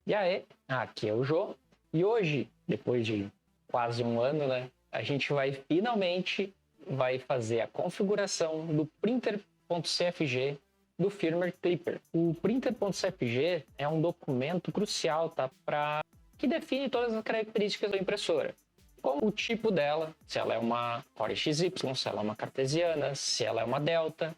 E aí, aqui é o Jô, e hoje, depois de quase um ano, né, a gente finalmente vai fazer a configuração do printer.cfg do firmware Clipper. O printer.cfg é um documento crucial, tá, que define todas as características da impressora. Como o tipo dela, se ela é uma Core XY, se ela é uma cartesiana, se ela é uma delta,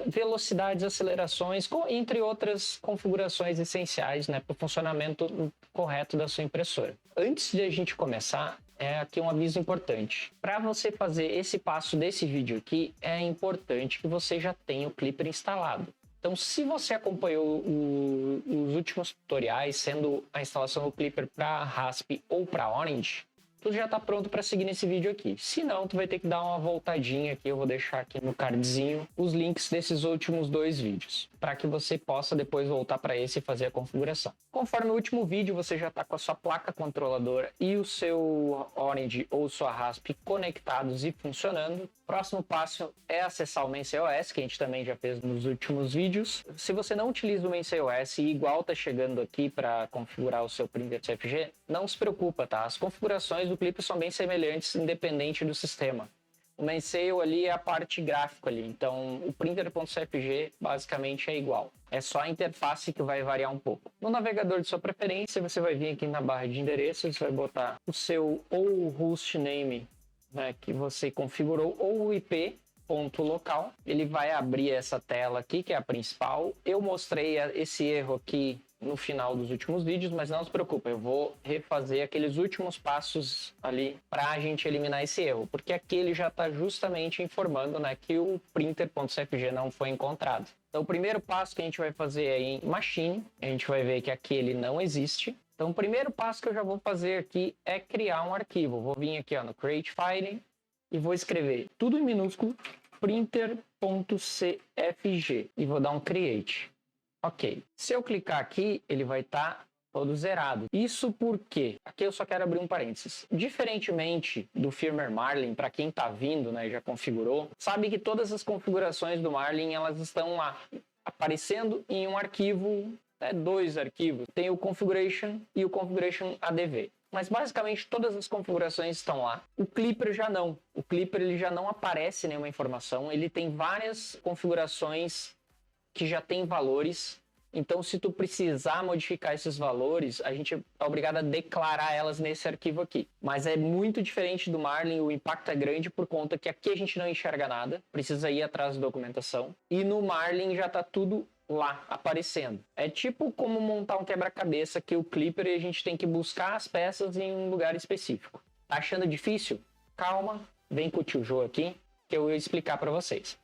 velocidades, acelerações, entre outras configurações essenciais, né, para o funcionamento correto da sua impressora. Antes de a gente começar, aqui um aviso importante. Para você fazer esse passo desse vídeo aqui, é importante que você já tenha o Clipper instalado. Então, se você acompanhou os últimos tutoriais, sendo a instalação do Clipper para Rasp ou para Orange, tu já está pronto para seguir nesse vídeo aqui. Se não, tu vai ter que dar uma voltadinha aqui. Eu vou deixar aqui no cardzinho os links desses últimos dois vídeos, para que você possa depois voltar para esse e fazer a configuração. Conforme o último vídeo, você já está com a sua placa controladora e o seu Orange ou sua Rasp conectados e funcionando. Próximo passo é acessar o MainCOS, que a gente também já fez nos últimos vídeos. Se você não utiliza o MainCOS e igual está chegando aqui para configurar o seu printer CFG, não se preocupa, tá? As configurações do Clipper são bem semelhantes, independente do sistema. O MainCO ali é a parte gráfica ali, então o printer.cfg basicamente é igual. É só a interface que vai variar um pouco. No navegador de sua preferência, você vai vir aqui na barra de endereços, vai botar o seu ou hostname, né, que você configurou, ou o IP ponto local. Ele vai abrir essa tela aqui, que é a principal. Eu mostrei esse erro aqui no final dos últimos vídeos, mas não se preocupe, eu vou refazer aqueles últimos passos ali para a gente eliminar esse erro, porque aqui ele já está justamente informando, né, que o printer.cfg não foi encontrado. Então o primeiro passo que a gente vai fazer é em Machine, a gente vai ver que aqui ele não existe. Então o primeiro passo que eu já vou fazer aqui é criar um arquivo. Vou vir aqui no Create File e vou escrever tudo em minúsculo, printer.cfg, e vou dar um Create. Ok, se eu clicar aqui, ele vai estar todo zerado. Isso porque, aqui eu só quero abrir um parênteses. Diferentemente do firmware Marlin, para quem está vindo, né, já configurou, sabe que todas as configurações do Marlin, elas estão lá, aparecendo em um arquivo, dois arquivos. Tem o Configuration e o Configuration ADV. Mas basicamente todas as configurações estão lá. O Clipper já não. O Clipper ele já não aparece nenhuma informação. Ele tem várias configurações que já tem valores, então se tu precisar modificar esses valores, a gente é obrigado a declarar elas nesse arquivo aqui. Mas é muito diferente do Marlin, o impacto é grande por conta que aqui a gente não enxerga nada, precisa ir atrás da documentação, e no Marlin já está tudo lá, aparecendo. É tipo como montar um quebra-cabeça que o Clipper a gente tem que buscar as peças em um lugar específico. Tá achando difícil? Calma, vem com o tio Jô aqui, que eu vou explicar para vocês.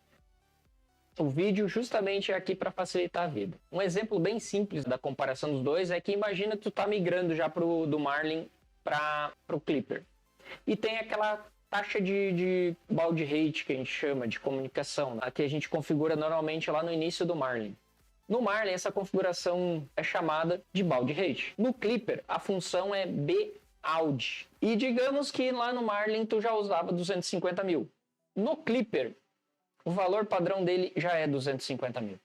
O vídeo justamente é aqui para facilitar a vida. Um exemplo bem simples da comparação dos dois é que imagina que tu tá migrando já do Marlin para o Clipper. E tem aquela taxa de baud rate que a gente chama de comunicação, né, que a gente configura normalmente lá no início do Marlin. No Marlin essa configuração é chamada de baud rate. No Clipper a função é baud. E digamos que lá no Marlin tu já usava 250 mil. No Clipper o valor padrão dele já é 250 mil.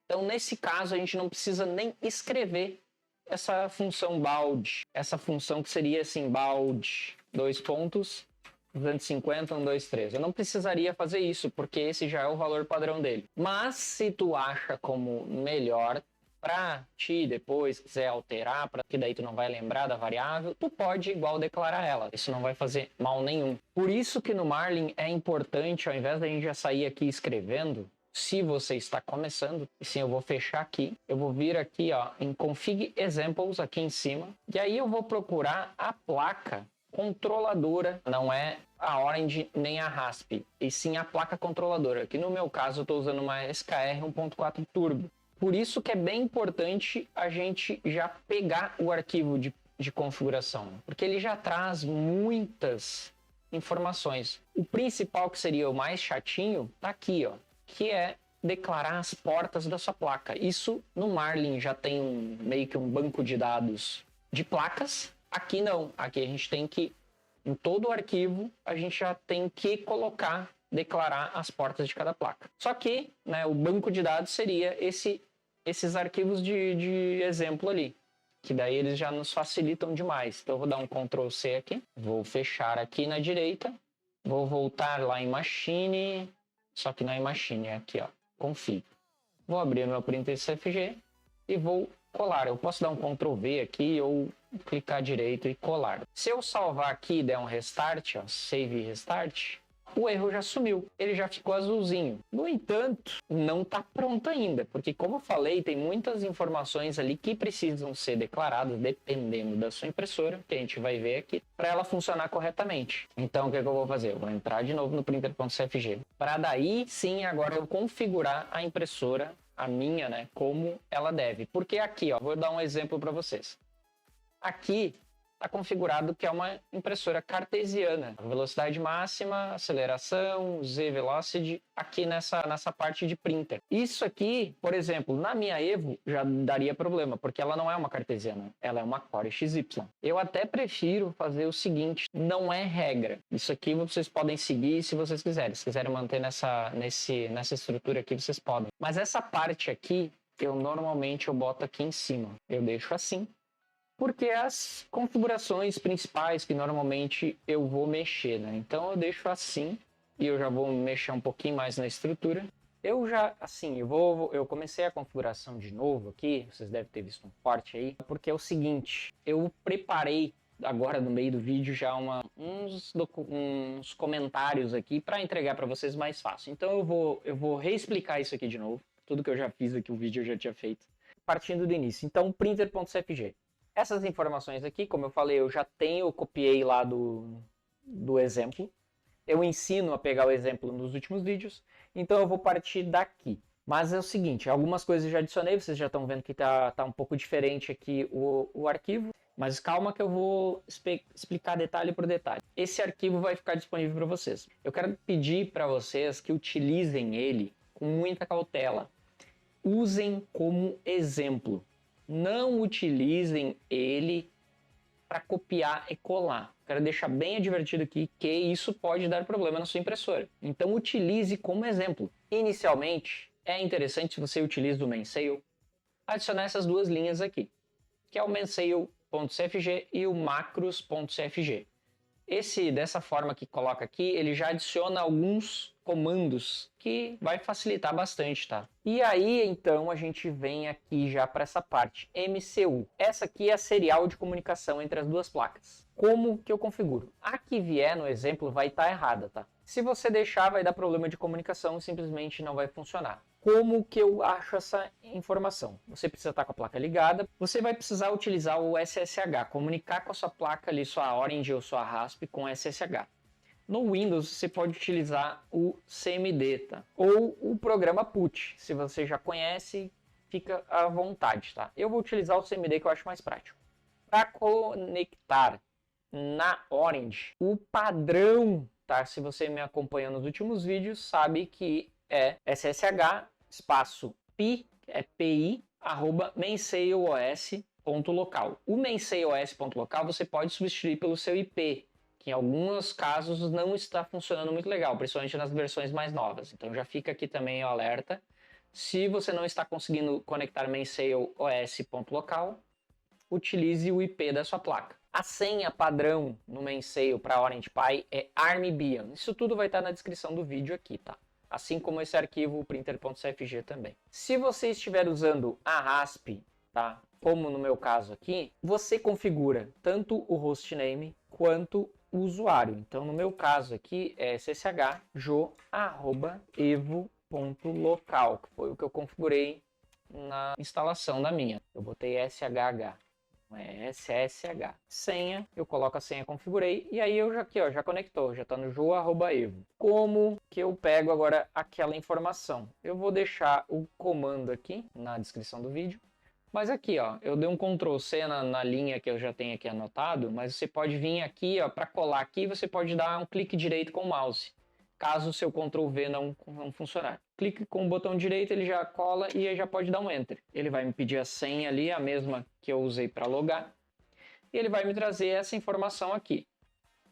Então, nesse caso, a gente não precisa nem escrever essa função baud. Essa função que seria assim, baud, 250, 1, 2, 3. Eu não precisaria fazer isso, porque esse já é o valor padrão dele. Mas, se tu acha como melhor, para ti depois quiser alterar, para que daí tu não vai lembrar da variável, tu pode igual declarar ela. Isso não vai fazer mal nenhum. Por isso que no Marlin é importante, ao invés da gente já sair aqui escrevendo, se você está começando, e sim, eu vou fechar aqui, eu vou vir aqui ó, em Config Examples aqui em cima, e aí eu vou procurar a placa controladora, não é a Orange nem a Rasp, e sim a placa controladora, que no meu caso eu estou usando uma SKR 1.4 Turbo. Por isso que é bem importante a gente já pegar o arquivo de configuração, porque ele já traz muitas informações. O principal, que seria o mais chatinho, tá aqui, ó, que é declarar as portas da sua placa. Isso no Marlin já tem meio que um banco de dados de placas. Aqui não, aqui a gente tem que, em todo o arquivo, a gente já tem que declarar as portas de cada placa. Só que, né, o banco de dados seria esses arquivos de exemplo ali, que daí eles já nos facilitam demais. Então eu vou dar um Ctrl C aqui, vou fechar aqui na direita, vou voltar lá em Machine, só que não é em Machine, é aqui, ó, Config. Vou abrir meu printer CFG e vou colar. Eu posso dar um Ctrl V aqui ou clicar direito e colar. Se eu salvar aqui e der um restart, ó, save e restart, o erro já sumiu, ele já ficou azulzinho. No entanto, não está pronto ainda, porque como eu falei, tem muitas informações ali que precisam ser declaradas dependendo da sua impressora, que a gente vai ver aqui, para ela funcionar corretamente. Então, o que eu vou fazer? Eu vou entrar de novo no printer.cfg, para daí sim agora eu configurar a impressora, a minha, né, como ela deve. Porque aqui, ó, vou dar um exemplo para vocês. Aqui está configurado que é uma impressora cartesiana. Velocidade máxima, aceleração, Z-velocity, aqui nessa parte de printer. Isso aqui, por exemplo, na minha Evo já daria problema, porque ela não é uma cartesiana, ela é uma Core XY. Eu até prefiro fazer o seguinte, não é regra. Isso aqui vocês podem seguir se vocês quiserem. Se quiserem manter nessa estrutura aqui, vocês podem. Mas essa parte aqui, eu normalmente boto aqui em cima. Eu deixo assim. Porque as configurações principais que normalmente eu vou mexer, né? Então eu deixo assim e eu já vou mexer um pouquinho mais na estrutura. Eu comecei a configuração de novo aqui, vocês devem ter visto um corte aí, porque é o seguinte, eu preparei agora no meio do vídeo já uns comentários aqui para entregar para vocês mais fácil. Então eu vou reexplicar isso aqui de novo, tudo que eu já fiz aqui, o vídeo eu já tinha feito, partindo do início. Então printer.cfg. Essas informações aqui, como eu falei, eu copiei lá do exemplo. Eu ensino a pegar o exemplo nos últimos vídeos, então eu vou partir daqui. Mas é o seguinte, algumas coisas eu já adicionei, vocês já estão vendo que tá um pouco diferente aqui o arquivo, mas calma que eu vou explicar detalhe por detalhe. Esse arquivo vai ficar disponível para vocês. Eu quero pedir para vocês que utilizem ele com muita cautela. Usem como exemplo. Não utilizem ele para copiar e colar. Quero deixar bem advertido aqui que isso pode dar problema na sua impressora. Então utilize como exemplo. Inicialmente, é interessante se você utiliza o Mainsail, adicionar essas duas linhas aqui, que é o Mainsail.cfg e o Macros.cfg. Dessa forma que coloca aqui, ele já adiciona alguns comandos que vai facilitar bastante, tá? E aí, então, a gente vem aqui já para essa parte, MCU. Essa aqui é a serial de comunicação entre as duas placas. Como que eu configuro? A que vier no exemplo vai estar errada, tá? Se você deixar, vai dar problema de comunicação e simplesmente não vai funcionar. Como que eu acho essa informação? Você precisa estar com a placa ligada, você vai precisar utilizar o SSH, comunicar com a sua placa ali, sua Orange ou sua Rasp com SSH. No Windows você pode utilizar o CMD, tá? Ou o programa PUT, se você já conhece, fica à vontade, tá? Eu vou utilizar o CMD que eu acho mais prático. Para conectar na Orange, o padrão, tá? Se você me acompanha nos últimos vídeos, sabe que é SSH espaço pi, arroba mainsailOS.local. O mainsailOS.local você pode substituir pelo seu IP, que em alguns casos não está funcionando muito legal, principalmente nas versões mais novas. Então já fica aqui também o alerta. Se você não está conseguindo conectar mainsailOS.local, utilize o IP da sua placa. A senha padrão no Mainsail para Orange Pi é ARMBian. Isso tudo vai estar na descrição do vídeo aqui, tá? Assim como esse arquivo, o printer.cfg também. Se você estiver usando a Rasp, tá? Como no meu caso aqui, você configura tanto o hostname quanto o usuário. Então, no meu caso aqui é sshjo@evo.local, que foi o que eu configurei na instalação da minha. Eu botei SHH. É SSH. Senha, eu coloco a senha, configurei, e aí eu já conectou, já está no jo@evo. Como que eu pego agora aquela informação? Eu vou deixar o comando aqui na descrição do vídeo, mas aqui, ó, eu dei um Ctrl C na linha que eu já tenho aqui anotado, mas você pode vir aqui, ó, para colar aqui, você pode dar um clique direito com o mouse, caso o seu Ctrl V não funcionar. Clique com o botão direito, ele já cola e aí já pode dar um Enter. Ele vai me pedir a senha ali, a mesma que eu usei para logar, e ele vai me trazer essa informação aqui.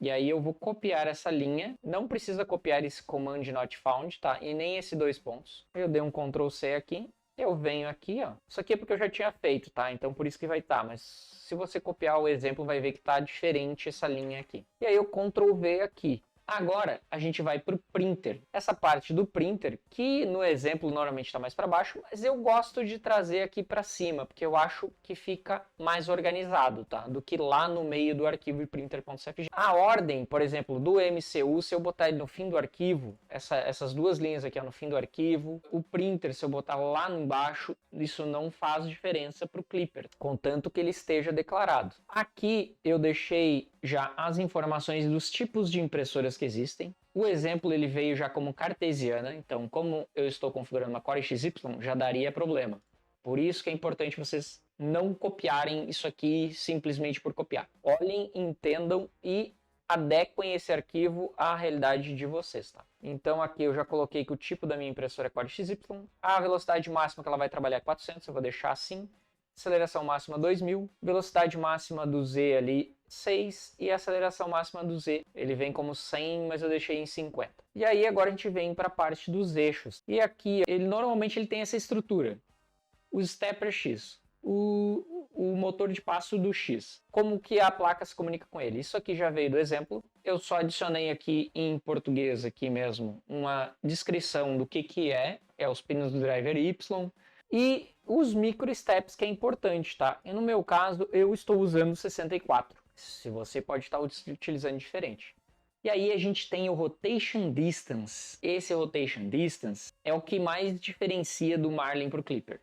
E aí eu vou copiar essa linha, não precisa copiar esse Command Not Found, tá? E nem esse 2 pontos. Eu dei um Ctrl C aqui, Eu venho aqui, ó. Isso aqui é porque eu já tinha feito, tá? Então por isso que vai estar. Mas se você copiar o exemplo, vai ver que tá diferente essa linha aqui. E aí eu Ctrl V aqui. Agora a gente vai para o printer. Essa parte do printer, que no exemplo normalmente está mais para baixo, mas eu gosto de trazer aqui para cima, porque eu acho que fica mais organizado, tá? Do que lá no meio do arquivo printer.cfg. A ordem, por exemplo, do MCU, se eu botar ele no fim do arquivo, essas duas linhas aqui ó, no fim do arquivo, o printer, se eu botar lá embaixo, isso não faz diferença para o Clipper, contanto que ele esteja declarado. Aqui eu deixei já as informações dos tipos de impressoras que existem. O exemplo ele veio já como cartesiana, então como eu estou configurando uma Core XY, já daria problema. Por isso que é importante vocês não copiarem isso aqui simplesmente por copiar. Olhem, entendam e adequem esse arquivo à realidade de vocês, tá? Então aqui eu já coloquei que o tipo da minha impressora é Core XY, a velocidade máxima que ela vai trabalhar é 400, eu vou deixar assim. Aceleração máxima 2000, velocidade máxima do Z ali 6 e a aceleração máxima do Z, ele vem como 100, mas eu deixei em 50. E aí agora a gente vem para a parte dos eixos. E aqui ele normalmente ele tem essa estrutura. O stepper X, o motor de passo do X. Como que a placa se comunica com ele? Isso aqui já veio do exemplo. Eu só adicionei aqui em português aqui mesmo uma descrição do que é os pinos do driver Y. E os micro steps que é importante, tá? E no meu caso, eu estou usando 64. Se você pode estar utilizando diferente. E aí a gente tem o Rotation Distance. Esse Rotation Distance é o que mais diferencia do Marlin para o Clipper.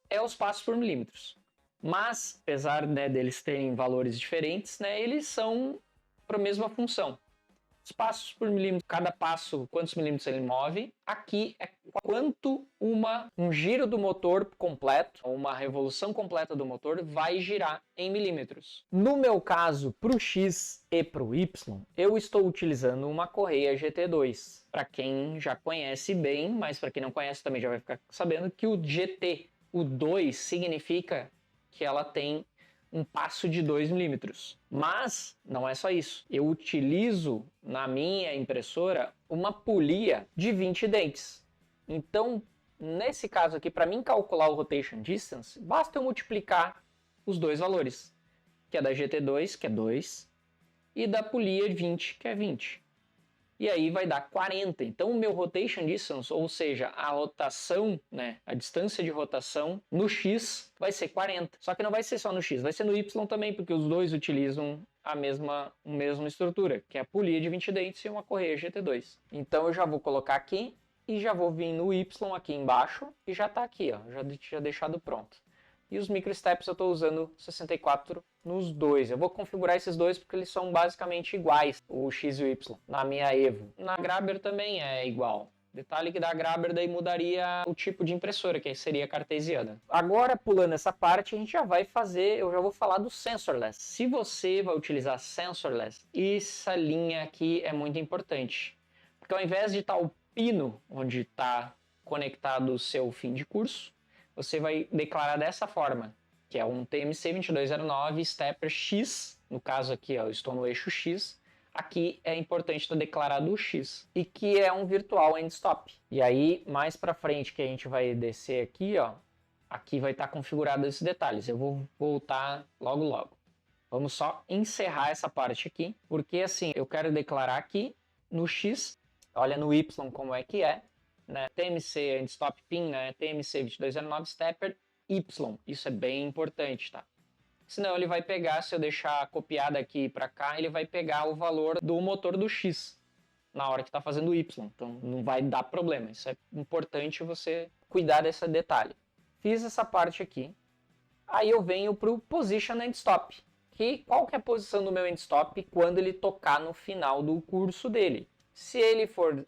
É os passos por milímetros. Mas, apesar deles terem valores diferentes, eles são para a mesma função. Os passos por milímetro, cada passo, quantos milímetros ele move. Aqui é quanto um giro do motor completo, uma revolução completa do motor, vai girar em milímetros. No meu caso, para o X e para o Y, eu estou utilizando uma correia GT2. Para quem já conhece bem, mas para quem não conhece também já vai ficar sabendo que o GT, o 2, significa que ela tem um passo de 2 milímetros. Mas não é só isso. Eu utilizo na minha impressora uma polia de 20 dentes. Então, nesse caso aqui, para mim calcular o rotation distance, basta eu multiplicar os dois valores, que é da GT2, que é 2, e da polia 20, que é 20. E aí vai dar 40. Então o meu rotation distance, ou seja, a rotação, a distância de rotação no X vai ser 40. Só que não vai ser só no X, vai ser no Y também, porque os dois utilizam a mesma eu já vou colocar aqui e já vou vir no Y aqui embaixo e já está aqui, ó, já deixado pronto. E os microsteps eu estou usando 64 nos dois. Eu vou configurar esses dois porque eles são basicamente iguais, o X e o Y, na minha Evo. Na Grabber também é igual. Detalhe que da Grabber daí mudaria o tipo de impressora, que seria cartesiana. Agora, pulando essa parte, a gente já vai fazer, eu já vou falar do sensorless. Se você vai utilizar sensorless, essa linha aqui é muito importante. Porque ao invés de estar o pino onde está conectado o seu fim de curso, você vai declarar dessa forma, que é um TMC 2209 Stepper X, no caso aqui eu estou no eixo X, aqui é importante estar declarado o X, e que é um virtual end-stop. E aí, mais para frente que a gente vai descer aqui, ó, aqui vai estar configurado esses detalhes, eu vou voltar logo logo. Vamos só encerrar essa parte aqui, porque assim, eu quero declarar aqui no X, olha no Y como é que é, TMC End-Stop Pin, TMC 2209 Stepper Y. Isso é bem importante, tá? Senão ele vai pegar, se eu deixar copiado aqui para cá, ele vai pegar o valor do motor do X na hora que está fazendo o Y. Então não vai dar problema. Isso é importante você cuidar desse detalhe. Fiz essa parte aqui. Aí eu venho para o Position End Stop. Qual que é a posição do meu End Stop quando ele tocar no final do curso dele? Se ele for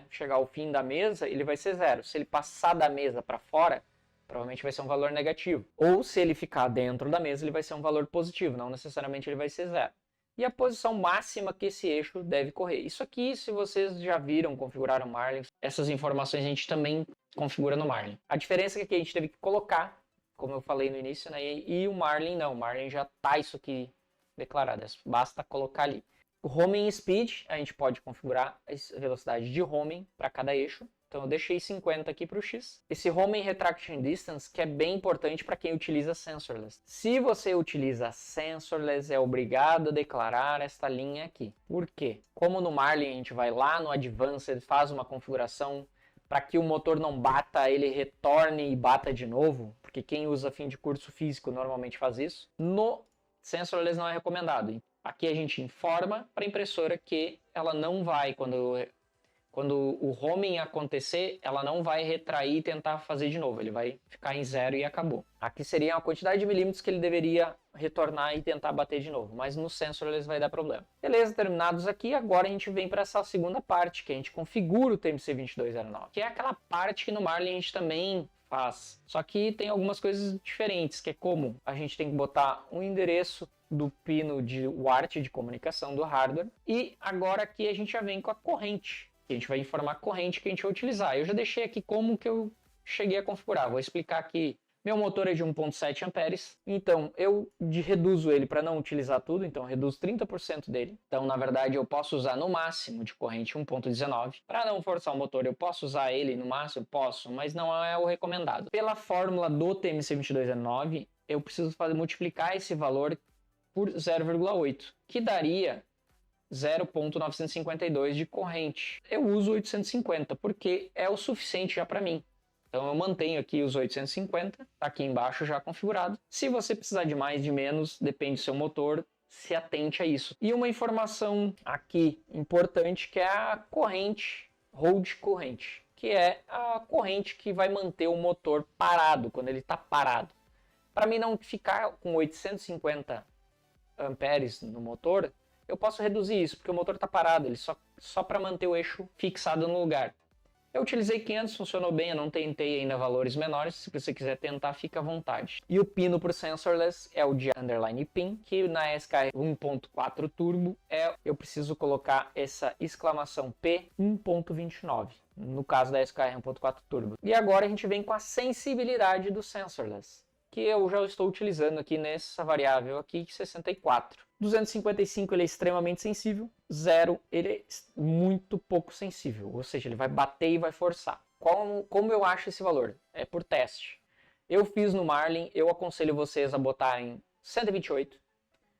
chegar ao fim da mesa, ele vai ser 0. Se ele passar da mesa para fora, provavelmente vai ser um valor negativo. Ou se ele ficar dentro da mesa, ele vai ser um valor positivo, não necessariamente ele vai ser 0. E a posição máxima que esse eixo deve correr. Isso aqui, se vocês já viram, configuraram o Marlin, essas informações a gente também configura no Marlin. A diferença é que a gente teve que colocar, como eu falei no início, e o Marlin não. O Marlin já está isso aqui declarado, basta colocar ali. O homing speed, a gente pode configurar a velocidade de homing para cada eixo. Então eu deixei 50 aqui para o X. Esse Homing Retraction Distance, que é bem importante para quem utiliza sensorless. Se você utiliza sensorless, é obrigado a declarar esta linha aqui. Por quê? Como no Marlin a gente vai lá no Advanced, faz uma configuração para que o motor não bata, ele retorne e bata de novo, porque quem usa fim de curso físico normalmente faz isso. No sensorless não é recomendado. Aqui a gente informa para a impressora que ela não vai, quando o homing acontecer, ela não vai retrair e tentar fazer de novo. Ele vai ficar em 0 e acabou. Aqui seria a quantidade de milímetros que ele deveria retornar e tentar bater de novo. Mas no sensorless vai dar problema. Beleza, terminados aqui. Agora a gente vem para essa segunda parte, que a gente configura o TMC2209. Que é aquela parte que no Marlin a gente também faz. Só que tem algumas coisas diferentes, que é como a gente tem que botar um endereço do pino de WART de comunicação do hardware. E agora aqui a gente já vem com a corrente. A gente vai informar a corrente que a gente vai utilizar. Eu já deixei aqui como que eu cheguei a configurar. Vou explicar aqui. Meu motor é de 1.7 amperes, então eu reduzo ele para não utilizar tudo, então eu reduzo 30% dele. Então, na verdade, eu posso usar no máximo de corrente 1.19. Para não forçar o motor, eu posso usar ele no máximo? Posso, mas não é o recomendado. Pela fórmula do TMC2209, eu preciso multiplicar esse valor por 0,8, que daria 0.952 de corrente. Eu uso 850 porque é o suficiente já para mim. Então eu mantenho aqui os 850, tá aqui embaixo já configurado. Se você precisar de mais, de menos, depende do seu motor, se atente a isso. E uma informação aqui importante que é a corrente, hold corrente, que é a corrente que vai manter o motor parado, quando ele está parado. Para mim não ficar com 850 amperes no motor, eu posso reduzir isso, porque o motor está parado, ele só para manter o eixo fixado no lugar. Eu utilizei 500, funcionou bem, eu não tentei ainda valores menores, se você quiser tentar, fica à vontade. E o pino para o sensorless é o de underline pin, que na SKR 1.4 Turbo eu preciso colocar essa exclamação P 1.29, no caso da SKR 1.4 Turbo. E agora a gente vem com a sensibilidade do sensorless, que eu já estou utilizando aqui nessa variável aqui, 64. 255 ele é extremamente sensível, 0 ele é muito pouco sensível, ou seja, ele vai bater e vai forçar. Como eu acho esse valor? É por teste. Eu fiz no Marlin, eu aconselho vocês a botar em 128.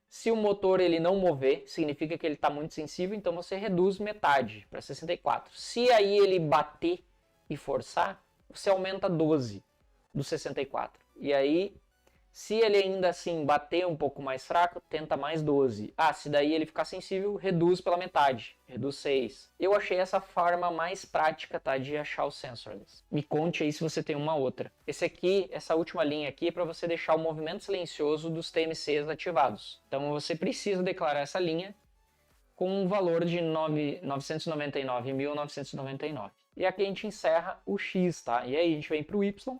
Se o motor ele não mover, significa que ele está muito sensível, então você reduz metade para 64. Se aí ele bater e forçar, você aumenta 12 do 64. E aí, se ele ainda assim bater um pouco mais fraco, tenta mais 12. Ah, se daí ele ficar sensível, reduz pela metade, reduz 6. Eu achei essa forma mais prática, tá, de achar o sensorless. Me conte aí se você tem uma outra. Essa última linha aqui é para você deixar o movimento silencioso dos TMCs ativados. Então você precisa declarar essa linha com um valor de 999.999. E aqui a gente encerra o X, tá? E aí a gente vem para o Y.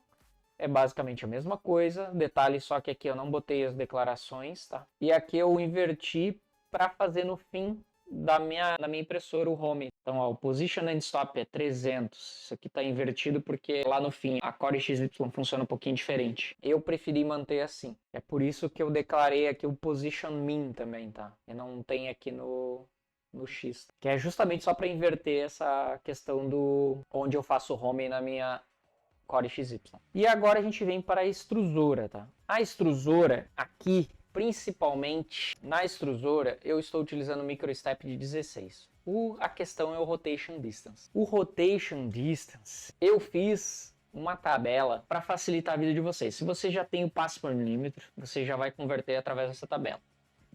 É basicamente a mesma coisa, detalhe só que aqui eu não botei as declarações, tá? E aqui eu inverti para fazer no fim da minha impressora o home. Então, ó, o position and stop é 300. Isso aqui está invertido porque lá no fim a Core XY funciona um pouquinho diferente. Eu preferi manter assim. É por isso que eu declarei aqui o position min também, tá? E não tem aqui no X, que é justamente só para inverter essa questão do onde eu faço o home na minha Core XY. E agora a gente vem para a extrusora, tá? A extrusora aqui, principalmente na extrusora, eu estou utilizando o microstep de 16. A questão é o rotation distance. O rotation distance, eu fiz uma tabela para facilitar a vida de vocês. Se você já tem o passo por milímetro, você já vai converter através dessa tabela.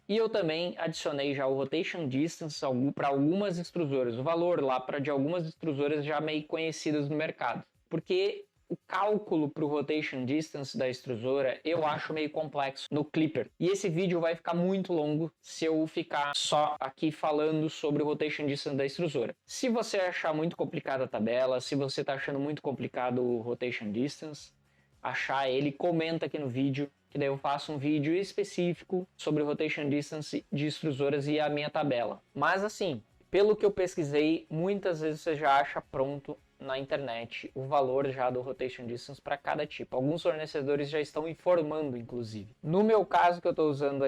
E eu também adicionei já o rotation distance para algumas extrusoras, o valor lá de algumas extrusoras já meio conhecidas no mercado. Porque o cálculo para o rotation distance da extrusora eu acho meio complexo no Clipper. E esse vídeo vai ficar muito longo se eu ficar só aqui falando sobre o rotation distance da extrusora. Se você achar muito complicada a tabela, se você está achando muito complicado o rotation distance, achar ele, comenta aqui no vídeo, que daí eu faço um vídeo específico sobre o rotation distance de extrusoras e a minha tabela. Mas assim, pelo que eu pesquisei, muitas vezes você já acha pronto na internet o valor já do rotation distance para cada tipo. Alguns fornecedores já estão informando, inclusive. No meu caso, que eu estou usando a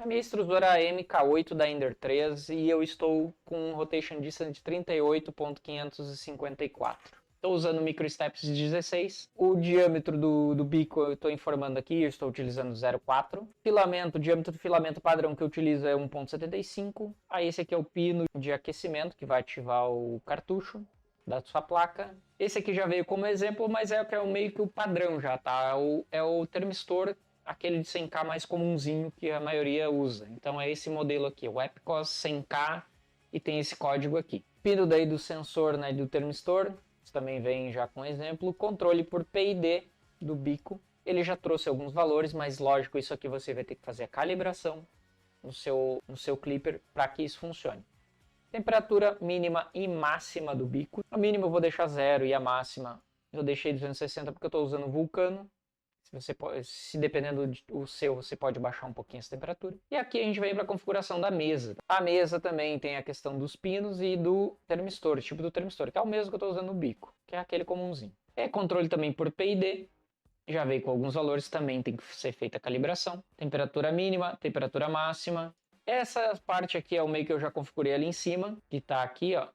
minha extrusora MK8 da Ender 3, e eu estou com um rotation distance de 38.554. Estou usando microsteps de 16. O diâmetro do bico eu estou informando aqui, eu estou utilizando 0,4. Filamento, o diâmetro do filamento padrão que eu utilizo é 1,75. Aí esse aqui é o pino de aquecimento que vai ativar o cartucho da sua placa. Esse aqui já veio como exemplo, mas é meio que o padrão já, tá? É o termistor, aquele de 100K mais comumzinho que a maioria usa. Então é esse modelo aqui, o Epicos 100K, e tem esse código aqui. Pino daí do sensor, né, do termistor, isso também vem já com exemplo. Controle por PID do bico, ele já trouxe alguns valores, mas lógico, isso aqui você vai ter que fazer a calibração no seu clipper para que isso funcione. Temperatura mínima e máxima do bico. A mínima eu vou deixar 0 e a máxima eu deixei 260 porque eu estou usando Vulcano. Se dependendo do seu, você pode baixar um pouquinho essa temperatura. E aqui a gente vem para a configuração da mesa. A mesa também tem a questão dos pinos e do termistor, tipo do termistor, que é o mesmo que eu estou usando no bico, que é aquele comumzinho. É controle também por PID. Já veio com alguns valores, também tem que ser feita a calibração. Temperatura mínima, temperatura máxima. Essa parte aqui é o meio que eu já configurei ali em cima, que está aqui, ó,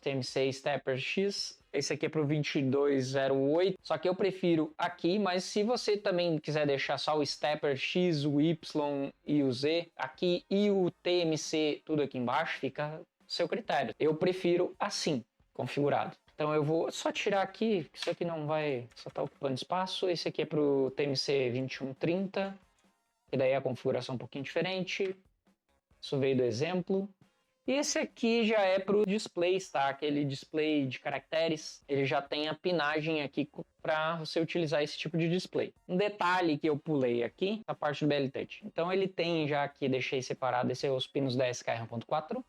TMC Stepper X. Esse aqui é para o 2208, só que eu prefiro aqui, mas se você também quiser deixar só o Stepper X, o Y e o Z aqui e o TMC tudo aqui embaixo, fica a seu critério. Eu prefiro assim, configurado. Então eu vou só tirar aqui, isso aqui não vai, só está ocupando espaço. Esse aqui é para o TMC 2130, que daí é a configuração um pouquinho diferente. Isso veio do exemplo. E esse aqui já é para o display, tá? Aquele display de caracteres, ele já tem a pinagem aqui para você utilizar esse tipo de display. Um detalhe que eu pulei aqui, a parte do BL-Touch. Então ele tem já aqui, deixei separado, esses são os pinos da SKR 1.4.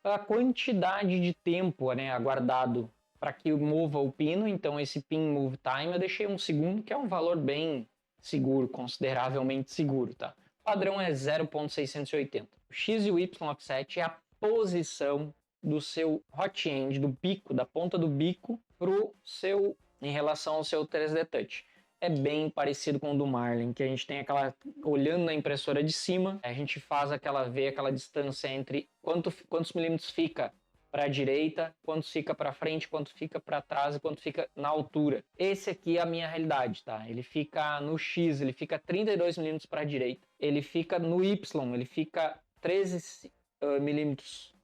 A quantidade de tempo, né, aguardado para que mova o pino, então esse pin move time eu deixei 1 segundo, que é um valor bem seguro, consideravelmente seguro, tá? O padrão é 0.680. O X e o Y offset é a posição do seu hot end, do bico, da ponta do bico em relação ao seu 3D Touch. É bem parecido com o do Marlin, que a gente tem aquela, olhando na impressora de cima, a gente faz aquela distância entre quantos milímetros fica para a direita, quanto fica para frente, quanto fica para trás e quanto fica na altura. Esse aqui é a minha realidade, tá? Ele fica no X, ele fica 32 milímetros para a direita. Ele fica no Y, ele fica 13 milímetros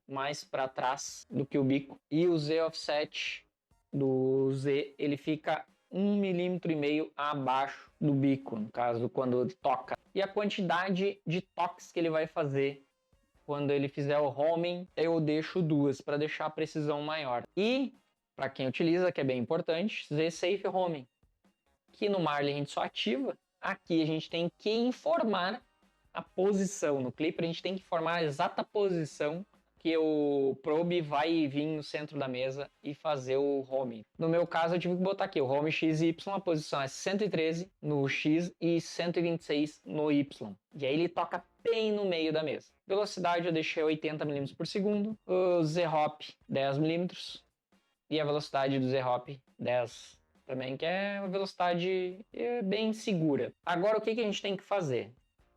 mais para trás do que o bico. E o Z offset do Z, ele fica 1,5 milímetro abaixo do bico, no caso, quando toca. E a quantidade de toques que ele vai fazer quando ele fizer o homing, eu deixo 2 para deixar a precisão maior. E, para quem utiliza, que é bem importante, Z-Safe Homing, que no Marlin a gente só ativa. Aqui a gente tem que informar a posição. No clipper a gente tem que informar a exata posição que o probe vai vir no centro da mesa e fazer o home. No meu caso eu tive que botar aqui o home X e Y, a posição é 113 no X e 126 no Y. E aí ele toca bem no meio da mesa. Velocidade eu deixei 80 mm por segundo, o Z-Hop 10 mm e a velocidade do Z-Hop 10 também, que é uma velocidade bem segura. Agora o que a gente tem que fazer?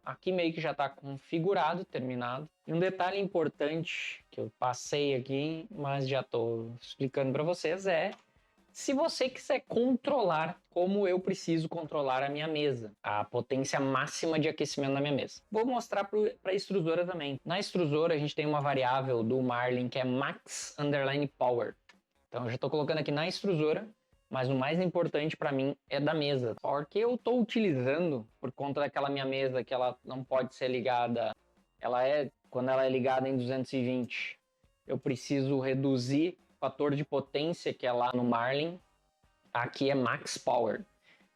Aqui meio que já está configurado, terminado. E um detalhe importante que eu passei aqui, mas já estou explicando para vocês, é se você quiser controlar como eu preciso controlar a minha mesa, a potência máxima de aquecimento da minha mesa. Vou mostrar para a extrusora também. Na extrusora a gente tem uma variável do Marlin que é Max Underline Power. Então eu já estou colocando aqui na extrusora. Mas o mais importante para mim é da mesa, porque eu estou utilizando, por conta daquela minha mesa que ela não pode ser ligada, quando ela é ligada em 220, eu preciso reduzir o fator de potência que é lá no Marlin, aqui é Max Power,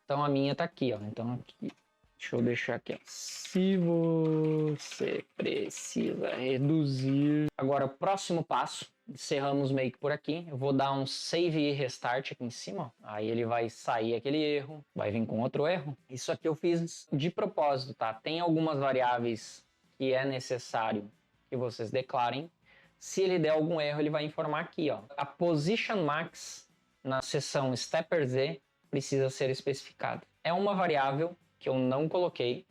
então a minha tá aqui, ó, então aqui, deixa eu deixar aqui, ó. Se você precisa reduzir, agora o próximo passo, encerramos meio que por aqui. Eu vou dar um save e restart aqui em cima. Aí ele vai sair aquele erro, vai vir com outro erro. Isso aqui eu fiz de propósito, tá? Tem algumas variáveis que é necessário que vocês declarem. Se ele der algum erro, ele vai informar aqui, ó. A position max na seção stepper Z precisa ser especificada. É uma variável que eu não coloquei.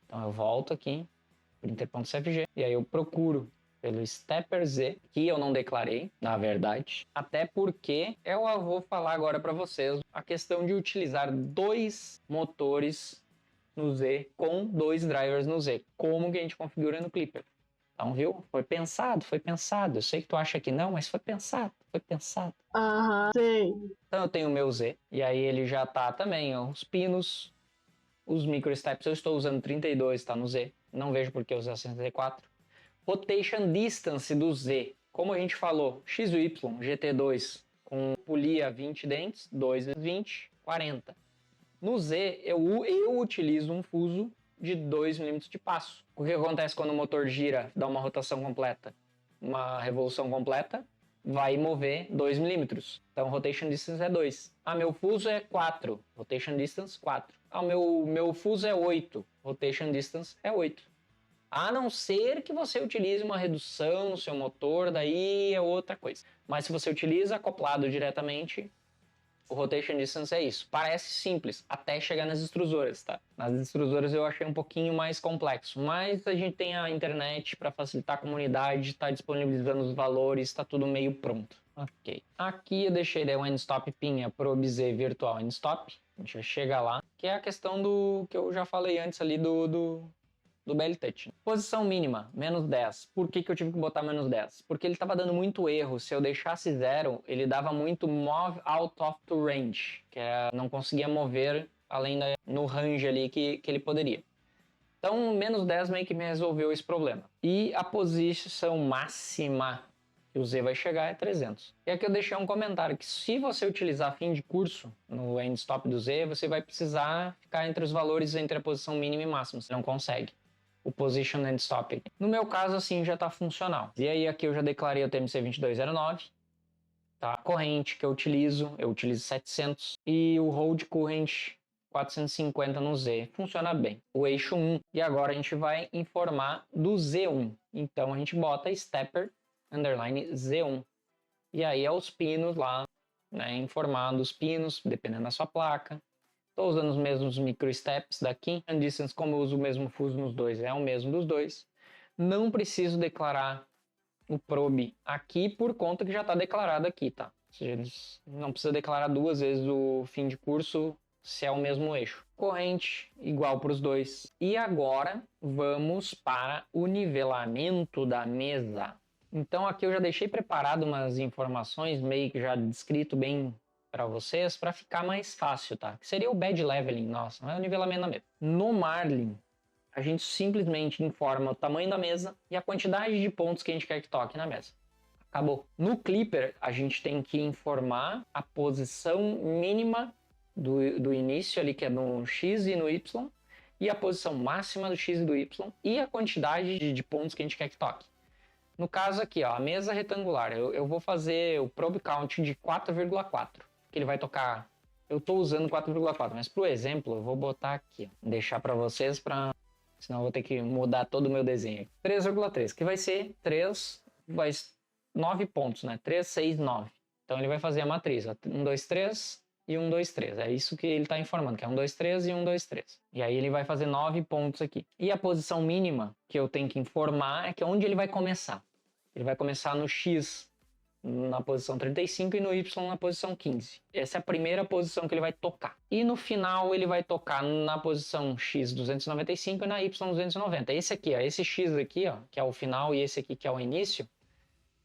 Então eu volto aqui, printer.cfg, e aí eu procuro pelo Stepper Z, que eu não declarei, na verdade. Até porque eu vou falar agora para vocês a questão de utilizar 2 motores no Z com 2 drivers no Z. Como que a gente configura no Clipper. Então, viu? Foi pensado, foi pensado. Eu sei que tu acha que não, mas foi pensado, foi pensado. Aham, sei. Então eu tenho o meu Z, e aí ele já tá também, ó, os pinos, os microsteps, eu estou usando 32, tá no Z. Não vejo por que usar 64. Rotation Distance do Z. Como a gente falou, XY, GT2 com polia 20 dentes, 2 vezes 20, 40. No Z, eu utilizo um fuso de 2 mm de passo. O que acontece quando o motor gira, dá uma rotação completa? Uma revolução completa, vai mover 2 mm. Então, rotation distance é 2. Ah, meu fuso é 4, rotation distance 4. Ah, meu fuso é 8, rotation distance é 8. A não ser que você utilize uma redução no seu motor, daí é outra coisa. Mas se você utiliza acoplado diretamente, o rotation distance é isso. Parece simples, até chegar nas extrusoras, tá? Nas extrusoras eu achei um pouquinho mais complexo, mas a gente tem a internet para facilitar a comunidade, está disponibilizando os valores, está tudo meio pronto. Ok. Aqui eu deixei o end-stop pin, a Probe Z Virtual End-Stop. A gente vai chegar lá, que é a questão do que eu já falei antes ali do BL-Touch. Posição mínima, menos 10. Por que eu tive que botar menos 10? Porque ele estava dando muito erro. Se eu deixasse 0, ele dava muito move out of the range, que é não conseguia mover além no range ali que ele poderia. Então, menos 10 meio que me resolveu esse problema. E a posição máxima que o Z vai chegar é 300. E aqui eu deixei um comentário que se você utilizar fim de curso no end stop do Z, você vai precisar ficar entre os valores entre a posição mínima e máxima. Você não consegue o position and stop. No meu caso, assim, já está funcional. E aí aqui eu já declarei o TMC 2209. Tá? A corrente que eu utilizo 700. E o hold current 450 no Z. Funciona bem. O eixo 1. E agora a gente vai informar do Z1. Então a gente bota stepper underline Z1. E aí é os pinos lá, né? Informando os pinos, dependendo da sua placa. Estou usando os mesmos microsteps daqui. And distance, como eu uso o mesmo fuso nos dois, é o mesmo dos dois. Não preciso declarar o probe aqui por conta que já está declarado aqui, tá? Ou seja, não precisa declarar 2 vezes o fim de curso se é o mesmo eixo. Corrente igual para os dois. E agora vamos para o nivelamento da mesa. Então aqui eu já deixei preparado umas informações meio que já descrito bem para vocês, para ficar mais fácil, tá? Que seria o bad leveling, nossa, não é o nivelamento da mesa. No Marlin, a gente simplesmente informa o tamanho da mesa e a quantidade de pontos que a gente quer que toque na mesa. Acabou. No Clipper, a gente tem que informar a posição mínima do início ali, que é no X e no Y, e a posição máxima do X e do Y, e a quantidade de pontos que a gente quer que toque. No caso aqui, ó, a mesa retangular, eu vou fazer o probe count de 4,4, que ele vai tocar. Eu estou usando 4,4, mas para o exemplo eu vou botar aqui, ó, deixar para vocês, senão eu vou ter que mudar todo o meu desenho. 3,3, que vai ser 9 pontos, né? 3, 6, 9. Então ele vai fazer a matriz, ó, 1, 2, 3 e 1, 2, 3. É isso que ele está informando, que é 1, 2, 3 e 1, 2, 3. E aí ele vai fazer 9 pontos aqui. E a posição mínima que eu tenho que informar é que onde ele vai começar. Ele vai começar no X na posição 35 e no Y na posição 15. Essa é a primeira posição que ele vai tocar. E no final ele vai tocar na posição X 295 e na Y 290. Esse aqui, ó, esse X aqui, ó, que é o final, e esse aqui que é o início,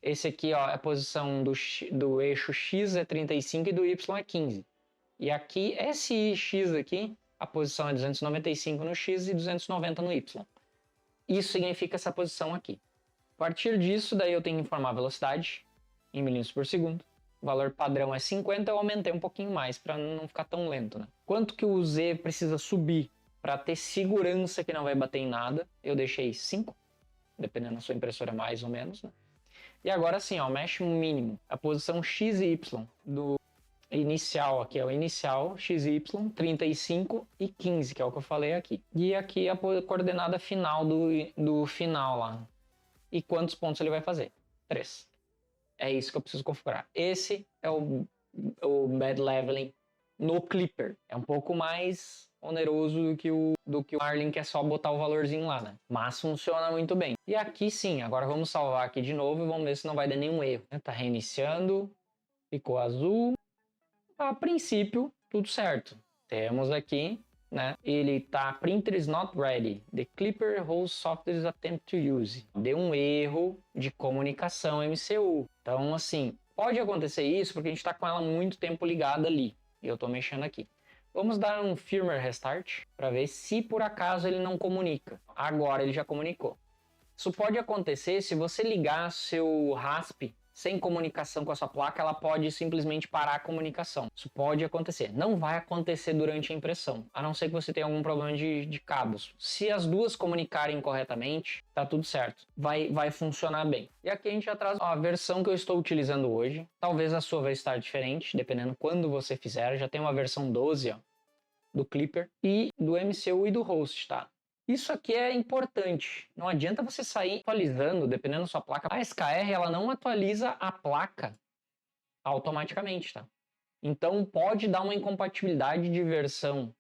esse aqui, ó, é a posição do eixo X é 35 e do Y é 15. E aqui, esse X aqui, a posição é 295 no X e 290 no Y. Isso significa essa posição aqui. A partir disso, daí eu tenho que informar a velocidade em milímetros por segundo. O valor padrão é 50, eu aumentei um pouquinho mais para não ficar tão lento, né? Quanto que o Z precisa subir para ter segurança que não vai bater em nada? Eu deixei 5, dependendo da sua impressora mais ou menos, né? E agora sim, ó, mexe um mínimo. A posição X e Y do inicial, aqui é o inicial, X e Y, 35 e 15, que é o que eu falei aqui. E aqui a coordenada final do final lá. E quantos pontos ele vai fazer? 3. É isso que eu preciso configurar. Esse é o bad leveling no Clipper. É um pouco mais oneroso do que o Marlin, que é só botar o valorzinho lá, né? Mas funciona muito bem. E aqui sim, agora vamos salvar aqui de novo e vamos ver se não vai dar nenhum erro. Tá reiniciando, ficou azul. A princípio, tudo certo. Temos aqui, né? Ele tá printer is not ready. The clipper holds software attempt to use. Deu um erro de comunicação MCU. Então, assim, pode acontecer isso porque a gente está com ela muito tempo ligada ali. E eu estou mexendo aqui. Vamos dar um firmware restart para ver se por acaso ele não comunica. Agora ele já comunicou. Isso pode acontecer se você ligar seu RASP sem comunicação com a sua placa, ela pode simplesmente parar a comunicação. Isso pode acontecer. Não vai acontecer durante a impressão, a não ser que você tenha algum problema de cabos. Se as duas comunicarem corretamente, tá tudo certo. Vai funcionar bem. E aqui a gente já traz a versão que eu estou utilizando hoje. Talvez a sua vai estar diferente, dependendo quando você fizer. Já tem uma versão 12, ó, do Clipper e do MCU e do host, tá? Isso aqui é importante. Não adianta você sair atualizando, dependendo da sua placa. A SKR, ela não atualiza a placa automaticamente, tá? Então pode dar uma incompatibilidade de versão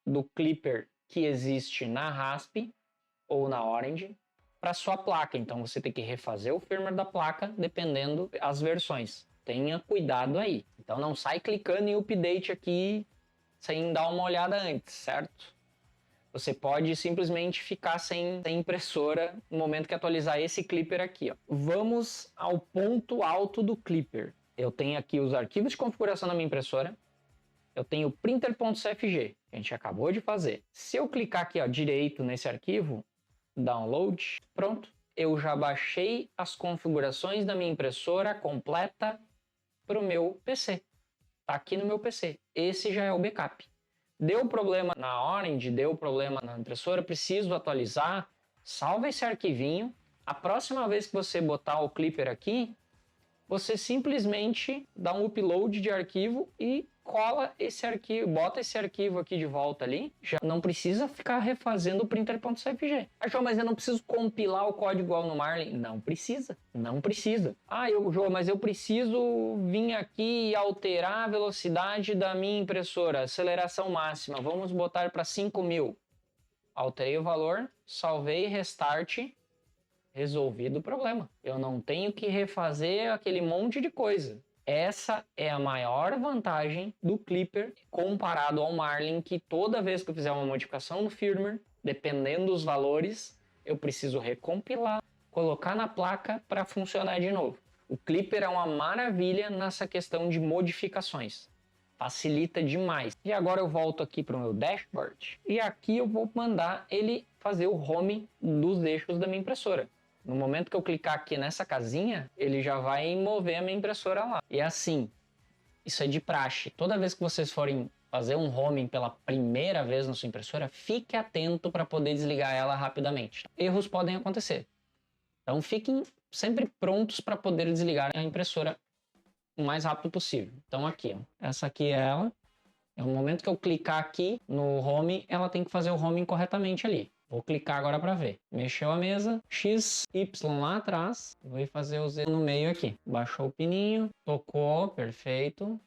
do Clipper que existe na RASP ou na Orange para sua placa. Então você tem que refazer o firmware da placa dependendo das versões. Tenha cuidado aí. Então não sai clicando em update aqui sem dar uma olhada antes, certo? Você pode simplesmente ficar sem impressora no momento que atualizar esse Clipper aqui, ó. Vamos ao ponto alto do Clipper. Eu tenho aqui os arquivos de configuração da minha impressora. Eu tenho o printer.cfg, que a gente acabou de fazer. Se eu clicar aqui, ó, direito nesse arquivo, download, pronto. Eu já baixei as configurações da minha impressora completa para o meu PC. Tá aqui no meu PC. Esse já é o backup. Deu problema na Orange, deu problema na impressora, preciso atualizar, salva esse arquivinho. A próxima vez que você botar o Clipper aqui, você simplesmente dá um upload de arquivo e cola esse arquivo, bota esse arquivo aqui de volta ali. Já não precisa ficar refazendo o printer.cfg. Ah, João, mas eu não preciso compilar o código igual no Marlin? Não precisa, não precisa. Ah, João, mas eu preciso vir aqui e alterar a velocidade da minha impressora, aceleração máxima, vamos botar para 5.000. Alterei o valor, salvei, restart, resolvido o problema. Eu não tenho que refazer aquele monte de coisa. Essa é a maior vantagem do Clipper comparado ao Marlin, que toda vez que eu fizer uma modificação no firmware, dependendo dos valores, eu preciso recompilar, colocar na placa para funcionar de novo. O Clipper é uma maravilha nessa questão de modificações. Facilita demais. E agora eu volto aqui para o meu dashboard e aqui eu vou mandar ele fazer o home dos eixos da minha impressora. No momento que eu clicar aqui nessa casinha, ele já vai mover a minha impressora lá. E assim, isso é de praxe. Toda vez que vocês forem fazer um homing pela primeira vez na sua impressora, fique atento para poder desligar ela rapidamente. Erros podem acontecer. Então fiquem sempre prontos para poder desligar a impressora o mais rápido possível. Então aqui, ó, essa aqui é ela. No momento que eu clicar aqui no home, ela tem que fazer o homing corretamente ali. Vou clicar agora para ver. Mexeu a mesa, X, Y lá atrás. Vou fazer o Z no meio aqui. Baixou o pininho, tocou, perfeito.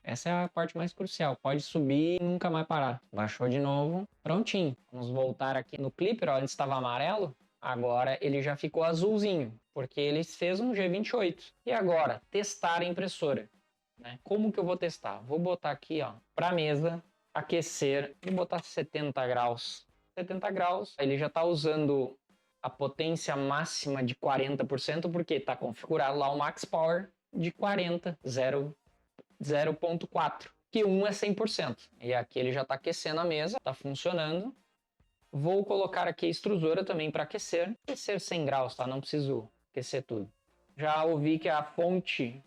Essa é a parte mais crucial. Pode subir e nunca mais parar. Baixou de novo, prontinho. Vamos voltar aqui no Clipper, ó, antes estava amarelo. Agora ele já ficou azulzinho, porque ele fez um G28. E agora, testar a impressora. Né? Como que eu vou testar? Vou botar aqui, ó, para mesa, aquecer. Vou botar 70 graus. 70 graus, ele já está usando a potência máxima de 40%, porque está configurado lá o Max Power de 40, 0.4, que 1 é 100%. E aqui ele já está aquecendo a mesa, está funcionando. Vou colocar aqui a extrusora também para aquecer. Aquecer 100 graus, tá? Não preciso aquecer tudo. Já ouvi que a fonte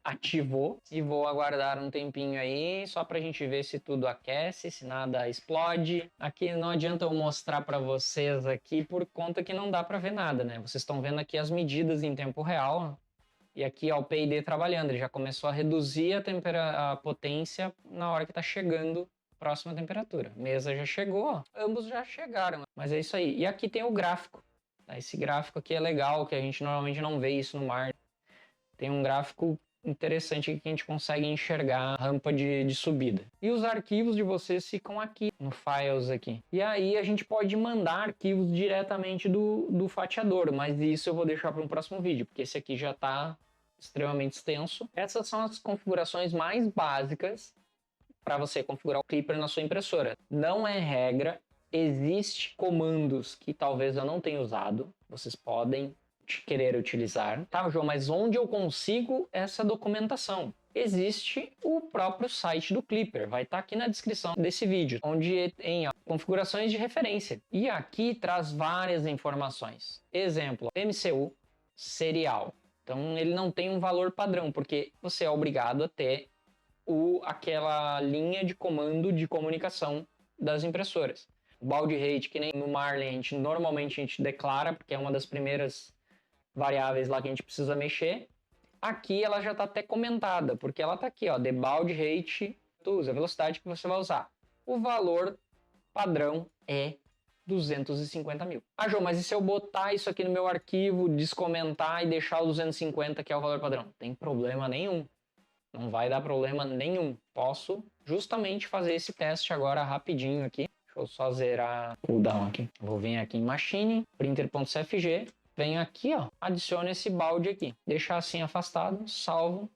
ativou e vou aguardar um tempinho aí só pra gente ver se tudo aquece, se nada explode. Aqui não adianta eu mostrar pra vocês aqui por conta que não dá pra ver nada, né? Vocês estão vendo aqui as medidas em tempo real e aqui ó, o PID trabalhando, ele já começou a reduzir a potência na hora que tá chegando a próxima temperatura. Mesa já chegou, ó. Ambos já chegaram, mas é isso aí. E aqui tem o gráfico. Esse gráfico aqui é legal, que a gente normalmente não vê isso no Mar. Tem um gráfico interessante que a gente consegue enxergar a rampa de subida. E os arquivos de vocês ficam aqui, no Files aqui. E aí a gente pode mandar arquivos diretamente do fatiador, mas isso eu vou deixar para um próximo vídeo, porque esse aqui já está extremamente extenso. Essas são as configurações mais básicas para você configurar o Clipper na sua impressora. Não é regra, existem comandos que talvez eu não tenha usado, vocês podem querer utilizar. Tá, João, mas onde eu consigo essa documentação? Existe o próprio site do Clipper, vai estar aqui na descrição desse vídeo, onde tem configurações de referência. E aqui traz várias informações. Exemplo, MCU serial. Então ele não tem um valor padrão, porque você é obrigado a ter aquela linha de comando de comunicação das impressoras. O baud rate, que nem no Marlin, normalmente a gente declara, porque é uma das primeiras variáveis lá que a gente precisa mexer. Aqui ela já está até comentada, porque ela está aqui, ó, the baud rate, a velocidade que você vai usar. O valor padrão é 250 mil. Ah, João, mas e se eu botar isso aqui no meu arquivo, descomentar e deixar o 250, que é o valor padrão? Não tem problema nenhum. Não vai dar problema nenhum. Posso justamente fazer esse teste agora rapidinho aqui. Deixa eu só zerar o cooldown aqui. Vou vir aqui em Machine, Printer.cfg. Venho aqui, ó, adiciono esse balde aqui. Deixar assim afastado, salvo.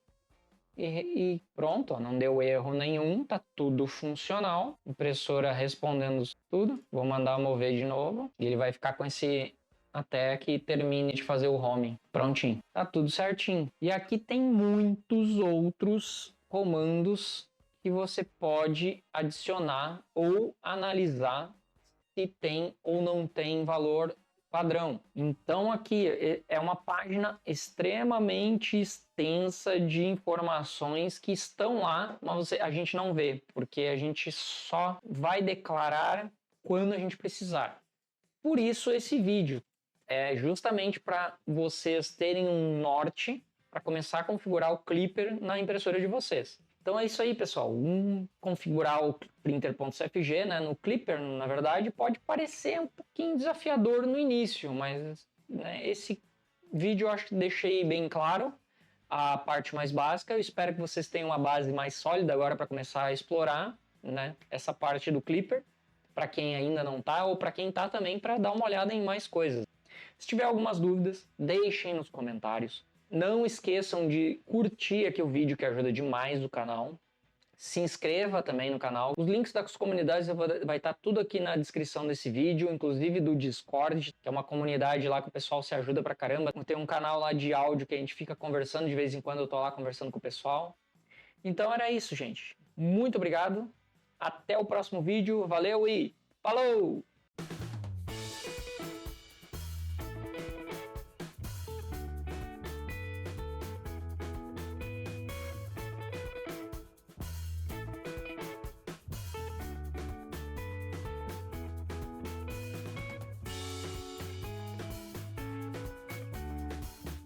E pronto, ó, não deu erro nenhum. Tá tudo funcional. Impressora respondendo tudo. Vou mandar mover de novo. E ele vai ficar com esse... até que termine de fazer o home. Prontinho. Tá tudo certinho. E aqui tem muitos outros comandos que você pode adicionar ou analisar se tem ou não tem valor padrão. Então aqui é uma página extremamente extensa de informações que estão lá, mas a gente não vê, porque a gente só vai declarar quando a gente precisar. Por isso esse vídeo é justamente para vocês terem um norte para começar a configurar o Clipper na impressora de vocês. Então é isso aí, pessoal. Configurar o Printer.cfg, né, no Clipper, na verdade, pode parecer um pouquinho desafiador no início, mas né, esse vídeo eu acho que deixei bem claro a parte mais básica. Eu espero que vocês tenham uma base mais sólida agora para começar a explorar, né, essa parte do Clipper, para quem ainda não está, ou para quem está também, para dar uma olhada em mais coisas. Se tiver algumas dúvidas, deixem nos comentários. Não esqueçam de curtir aqui o vídeo, que ajuda demais o canal. Se inscreva também no canal. Os links das comunidades vai estar tudo aqui na descrição desse vídeo, inclusive do Discord, que é uma comunidade lá que o pessoal se ajuda pra caramba. Tem um canal lá de áudio que a gente fica conversando, de vez em quando eu tô lá conversando com o pessoal. Então era isso, gente. Muito obrigado. Até o próximo vídeo. Valeu e falou!